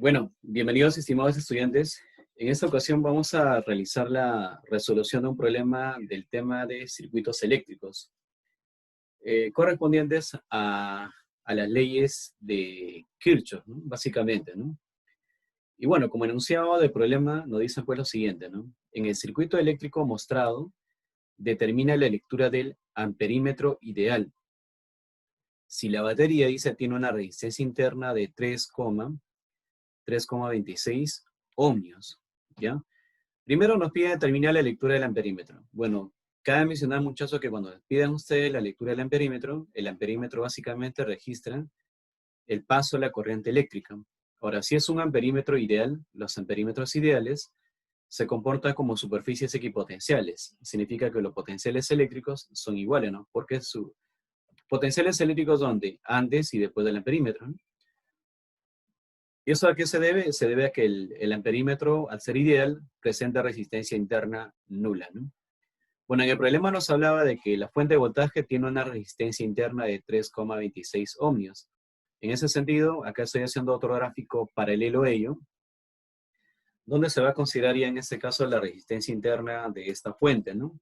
Bueno, bienvenidos estimados estudiantes. En esta ocasión vamos a realizar la resolución de un problema del tema de circuitos eléctricos, correspondientes a las leyes de Kirchhoff, ¿no? Básicamente, ¿no? Y bueno, como enunciado del problema, nos dicen pues lo siguiente, ¿no? En el circuito eléctrico mostrado, determina la lectura del amperímetro ideal. Si la batería, dice, tiene una resistencia interna de 3,26 ohmios, ¿ya? Primero nos pide determinar la lectura del amperímetro. Bueno, cabe mencionar, muchachos, que cuando piden ustedes la lectura del amperímetro, el amperímetro básicamente registra el paso de la corriente eléctrica. Ahora, si es un amperímetro ideal, los amperímetros ideales se comportan como superficies equipotenciales. Significa que los potenciales eléctricos son iguales, ¿no? Porque sus potenciales eléctricos donde antes y después del amperímetro, ¿no? ¿Y eso a qué se debe? Se debe a que el amperímetro, al ser ideal, presenta resistencia interna nula, ¿no? Bueno, en el problema nos hablaba de que la fuente de voltaje tiene una resistencia interna de 3,26 ohmios. En ese sentido, acá estoy haciendo otro gráfico paralelo a ello, donde se va a considerar ya en este caso la resistencia interna de esta fuente, ¿no?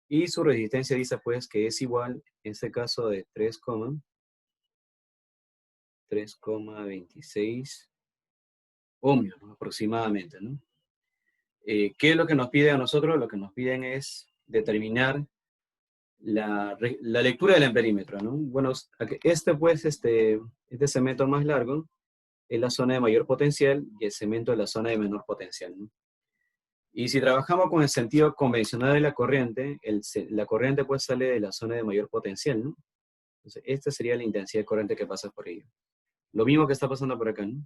Y su resistencia dice pues que es igual, en este caso, de 3,26 ohmios, ¿no? Aproximadamente, ¿no? ¿Qué es lo que nos pide a nosotros? Lo que nos piden es determinar la lectura del amperímetro, ¿no? Bueno, este segmento más largo es la zona de mayor potencial y el segmento es la zona de menor potencial, ¿no? Y si trabajamos con el sentido convencional de la corriente, la corriente pues sale de la zona de mayor potencial, ¿no? Entonces, esta sería la intensidad de corriente que pasa por ello. Lo mismo que está pasando por acá, ¿no?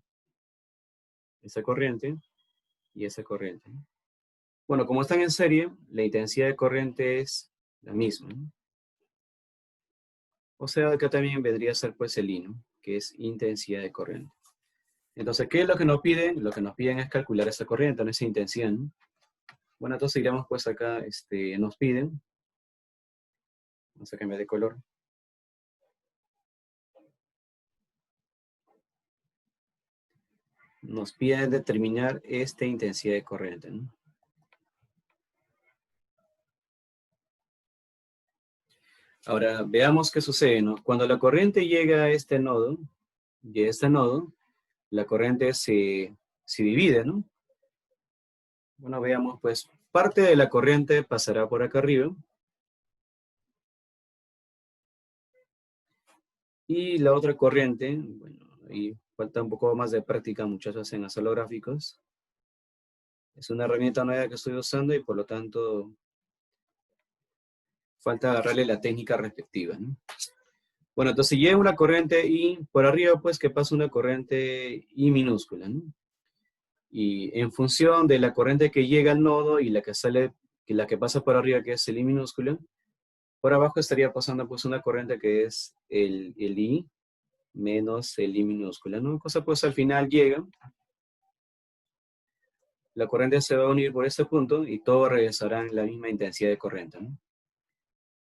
Esa corriente y esa corriente, ¿no? Bueno, como están en serie, la intensidad de corriente es la misma, ¿no? O sea, acá también vendría a ser pues el I, ¿no? Que es intensidad de corriente. Entonces, ¿qué es lo que nos piden? Lo que nos piden es calcular esa corriente, esa intensidad, ¿no? Bueno, entonces iremos pues acá, nos piden, vamos a cambiar de color. Nos piden determinar esta intensidad de corriente, ¿no? Ahora, veamos qué sucede, ¿no? Cuando la corriente llega a este nodo, y a este nodo, la corriente se divide, ¿no? Bueno, veamos, pues, parte de la corriente pasará por acá arriba, y la otra corriente, bueno, ahí falta un poco más de práctica, muchachos, en hacer los gráficos. Es una herramienta nueva que estoy usando y por lo tanto falta agarrarle la técnica respectiva, ¿no? Bueno, entonces llega una corriente I por arriba, pues que pasa una corriente I minúscula, ¿no? Y en función de la corriente que llega al nodo y la que sale, que la que pasa por arriba, que es el I minúscula, por abajo estaría pasando pues una corriente que es el I menos el I minúscula, ¿no? Cosa pues al final llega, la corriente se va a unir por este punto y todo regresará en la misma intensidad de corriente, ¿no?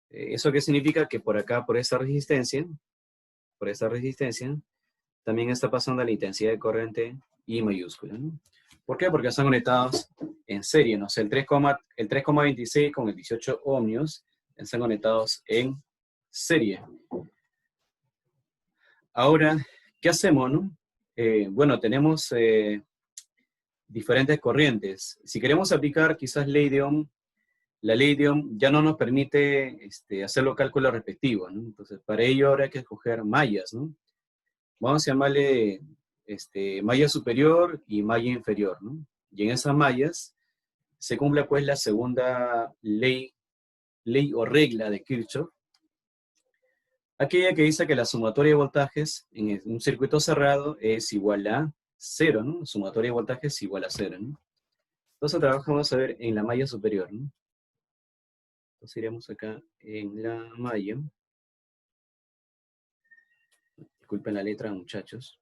¿Eso qué significa? Que por acá, por esta resistencia, también está pasando la intensidad de corriente I mayúscula, ¿no? ¿Por qué? Porque están conectados en serie, ¿no? O sea, el 3,26 con el 18 ohmios están conectados en serie. Ahora, ¿qué hacemos, no? Bueno, tenemos diferentes corrientes. Si queremos aplicar quizás ley de Ohm, la ley de Ohm ya no nos permite hacer los cálculos respectivos, ¿no? Entonces, para ello ahora hay que escoger mallas, ¿no? Vamos a llamarle malla superior y malla inferior, ¿no? Y en esas mallas se cumple pues la segunda ley o regla de Kirchhoff, aquella que dice que la sumatoria de voltajes en un circuito cerrado es igual a cero, ¿no? Sumatoria de voltajes es igual a cero, ¿no? Entonces trabajamos a ver en la malla superior, ¿no? Entonces iremos acá en la malla. Disculpen la letra, muchachos.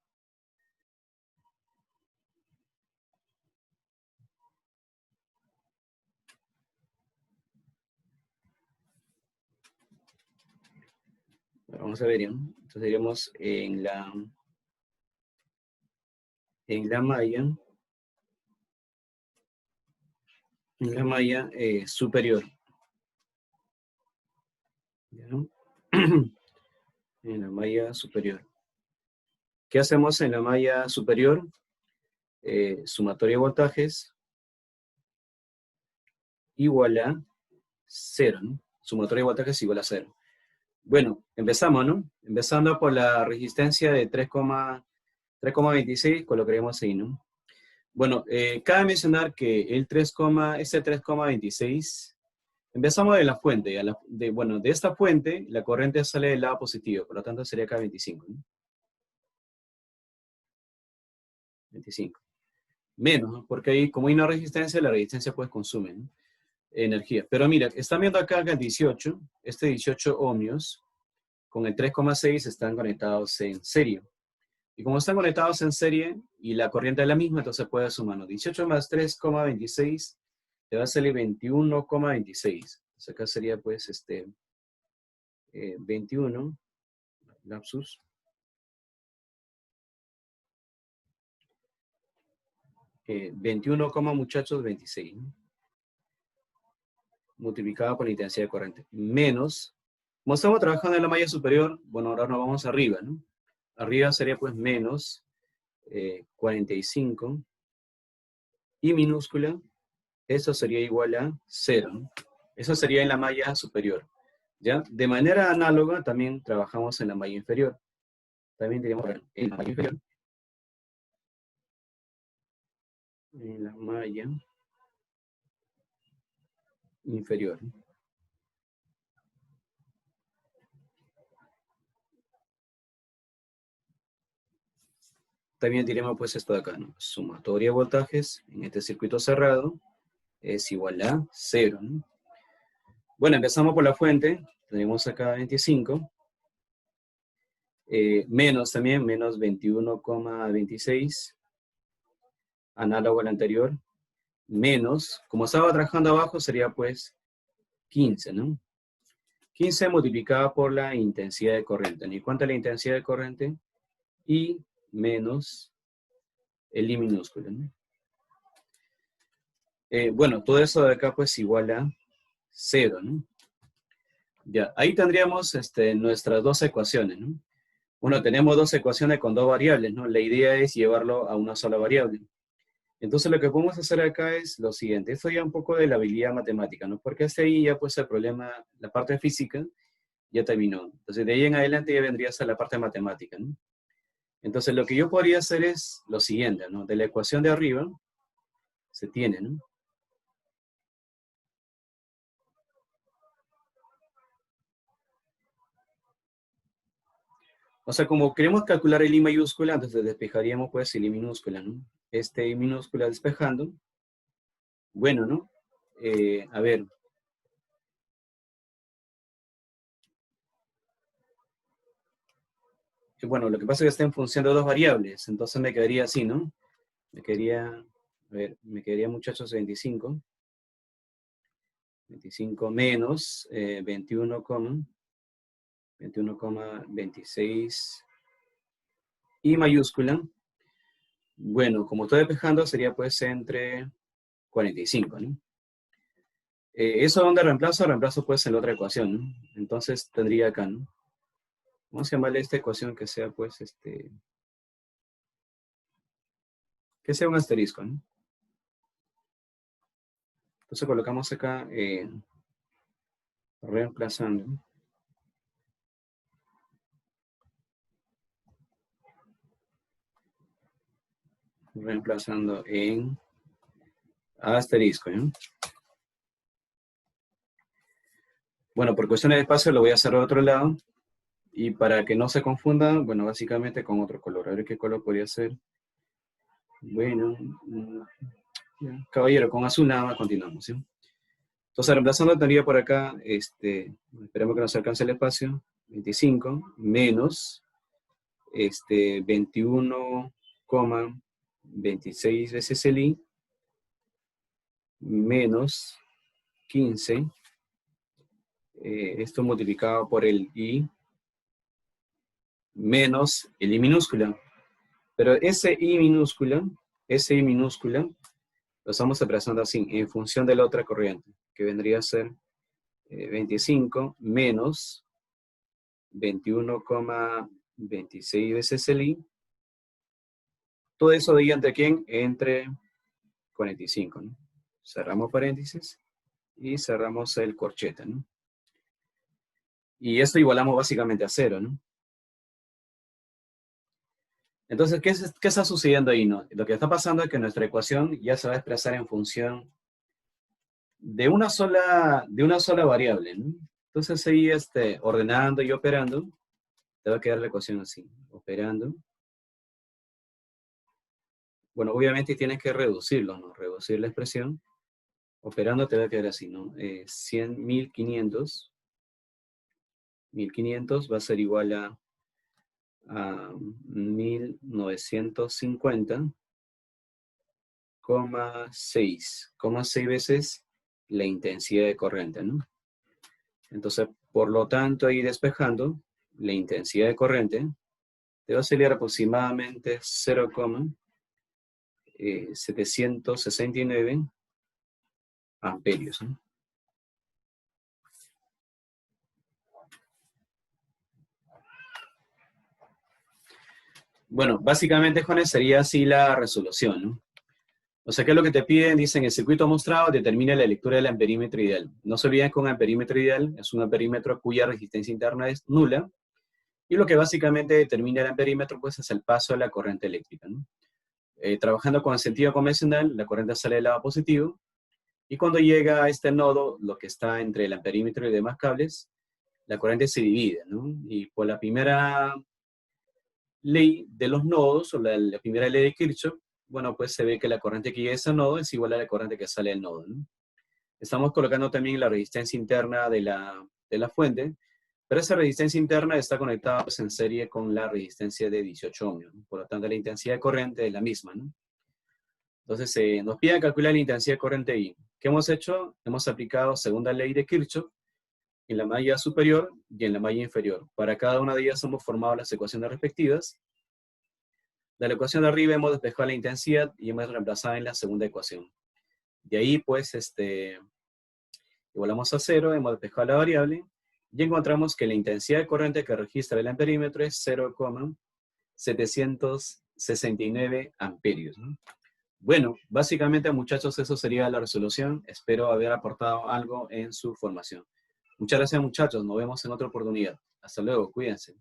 Vamos a ver, ¿no? Entonces iremos en la en la malla superior. ¿Ya? En la malla superior. ¿Qué hacemos en la malla superior? Sumatoria de voltajes igual a 0, ¿no? Sumatoria de voltajes igual a 0. Bueno, empezamos, ¿no? Empezando por la resistencia de 3,26, colocaremos ahí, ¿no? Bueno, cabe mencionar que este 3,26, empezamos de la fuente, bueno, de esta fuente, la corriente sale del lado positivo, por lo tanto sería acá 25, ¿no? 25. Menos, ¿no? Porque ahí, como hay una resistencia, la resistencia pues consume, ¿no? Energía. Pero mira, están viendo acá que el 18, este 18 ohmios, con el 3,6 están conectados en serie. Y como están conectados en serie y la corriente es la misma, entonces puedes sumar, ¿no? 18 más 3,26 te va a salir 21,26. Entonces acá sería pues 21, lapsus, 21, muchachos, 26, ¿no? Multiplicado por la intensidad de corriente, menos, como estamos trabajando en la malla superior, bueno, ahora nos vamos arriba, ¿no? Arriba sería pues menos 45 y minúscula, eso sería igual a 0, ¿no? Eso sería en la malla superior, ¿ya? De manera análoga también trabajamos en la malla inferior. También tenemos en la malla inferior, en la malla inferior. También diremos pues esto de acá, ¿no? Sumatoria de voltajes en este circuito cerrado es igual a 0, ¿no? Bueno, empezamos por la fuente, tenemos acá 25, menos también, menos 21,26, análogo al anterior, menos, como estaba trabajando abajo, sería pues 15, ¿no? 15 multiplicado por la intensidad de corriente. ¿Y cuánto es la intensidad de corriente? I menos el I minúsculo, ¿no? Bueno, todo eso de acá pues igual a 0, ¿no? Ya, ahí tendríamos nuestras dos ecuaciones, ¿no? Bueno, tenemos dos ecuaciones con dos variables, ¿no? La idea es llevarlo a una sola variable. Entonces lo que podemos hacer acá es lo siguiente. Esto ya un poco de la habilidad matemática, ¿no? Porque hasta ahí ya pues el problema, la parte física ya terminó. Entonces de ahí en adelante ya vendría a ser la parte matemática, ¿no? Entonces lo que yo podría hacer es lo siguiente, ¿no? De la ecuación de arriba se tiene, ¿no? O sea, como queremos calcular el I mayúscula, entonces despejaríamos pues el I minúscula, ¿no? Este I minúscula despejando. Bueno, ¿no? A ver. Bueno, lo que pasa es que está en función de dos variables, entonces me quedaría así, ¿no? Me quedaría, a ver, me quedaría, muchachos, 25 menos 21,26 I mayúscula. Bueno, como estoy despejando, sería pues entre 45, ¿no? ¿Eso dónde reemplazo? Reemplazo pues en la otra ecuación, ¿no? Entonces tendría acá, ¿no? Vamos a llamarle esta ecuación que sea pues que sea un asterisco, ¿no? Entonces colocamos acá reemplazando. Reemplazando en asterisco, ¿no? Bueno, por cuestiones de espacio lo voy a hacer al otro lado. Y para que no se confunda, bueno, básicamente con otro color. A ver qué color podría ser. Bueno, ya. Caballero, con azul nada más continuamos, ¿sí? Entonces, reemplazando tendría por acá, esperemos que nos alcance el espacio, 25 menos 21,26 veces el I menos 15, esto multiplicado por el I menos el I minúscula. Pero ese I minúscula, lo estamos expresando así, en función de la otra corriente, que vendría a ser 25 menos 21,26 veces el I. Todo eso de I entre quién? Entre 45, ¿no? Cerramos paréntesis y cerramos el corchete, ¿no? Y esto igualamos básicamente a 0, ¿no? Entonces, ¿qué está sucediendo ahí, no? Lo que está pasando es que nuestra ecuación ya se va a expresar en función de una sola variable, ¿no? Entonces, ahí ordenando y operando, te va a quedar la ecuación así, operando. Bueno, obviamente tienes que reducirlo, ¿no? Reducir la expresión. Operando te va a quedar así, ¿no? 100, 1500 va a ser igual a 1950,6 veces la intensidad de corriente, ¿no? Entonces, por lo tanto, ahí despejando, la intensidad de corriente te va a salir aproximadamente 0,769 amperios, ¿no? Bueno, básicamente, Jones, sería así la resolución, ¿no? O sea, ¿qué es lo que te piden? Dicen, el circuito mostrado determina la lectura del amperímetro ideal. No se olviden que un amperímetro ideal es un amperímetro cuya resistencia interna es nula, y lo que básicamente determina el amperímetro, pues, es el paso de la corriente eléctrica, ¿no? Trabajando con el sentido convencional, la corriente sale del lado positivo, y cuando llega a este nodo, lo que está entre el amperímetro y demás cables, la corriente se divide, ¿no? Y por la primera ley de los nodos, o la primera ley de Kirchhoff, bueno, pues se ve que la corriente que llega a ese nodo es igual a la corriente que sale del nodo, ¿no? Estamos colocando también la resistencia interna de la fuente, pero esa resistencia interna está conectada, pues, en serie con la resistencia de 18 ohmios, ¿no? Por lo tanto, la intensidad de corriente es la misma, ¿no? Entonces, nos piden calcular la intensidad de corriente I. ¿Qué hemos hecho? Hemos aplicado segunda ley de Kirchhoff en la malla superior y en la malla inferior. Para cada una de ellas hemos formado las ecuaciones respectivas. De la ecuación de arriba hemos despejado la intensidad y hemos reemplazado en la segunda ecuación. De ahí, pues, igualamos a 0, hemos despejado la variable y encontramos que la intensidad de corriente que registra el amperímetro es 0,769 amperios, ¿no? Bueno, básicamente, muchachos, eso sería la resolución. Espero haber aportado algo en su formación. Muchas gracias, muchachos. Nos vemos en otra oportunidad. Hasta luego. Cuídense.